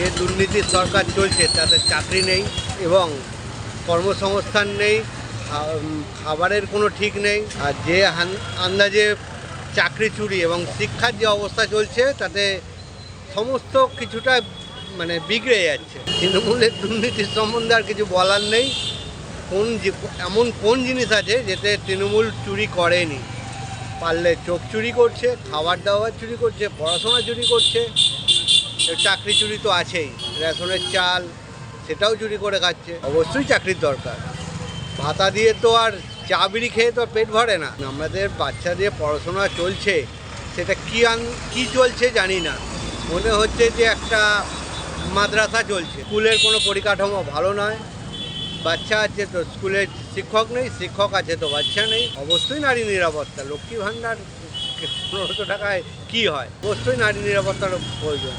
যে দুর্নীতির সরকার চলছে তাতে চাকরি নেই এবং কর্মসংস্থান নেই, খাবারের কোনো ঠিক নেই। আর যে আন্দাজে চাকরি চুরি এবং শিক্ষার যে অবস্থা চলছে তাতে সমস্ত কিছুটা বিগড়ে যাচ্ছে। তৃণমূলের দুর্নীতির সম্বন্ধে আর কিছু বলার নেই। এমন কোন জিনিস আছে যেতে তৃণমূল চুরি করেনি? পারলে চোখ চুরি করছে, খাবার দাবার চুরি করছে, পড়াশোনা চুরি করছে, চাকরি চুরি তো আছেই। রেশনের চাল সেটাও চুরি করে খাচ্ছে। অবশ্যই চাকরির দরকার। ভাতা দিয়ে তো আর চা বিড়ি খেয়ে তো পেট ভরে না। আমাদের বাচ্চাদের পড়াশোনা চলছে, সেটা কি চলছে জানি না। মনে হচ্ছে যে একটা মাদ্রাসা চলছে। স্কুলের কোনো পরিকাঠামো ভালো নয়। বাচ্চা আছে তো স্কুলে শিক্ষক নেই, শিক্ষক আছে তো বাচ্চা নেই। অবশ্যই নারী নিরাপত্তা। লক্ষ্মী ভাণ্ডার 1500 টাকায় কি হয়? অবশ্যই নারী নিরাপত্তার প্রয়োজন।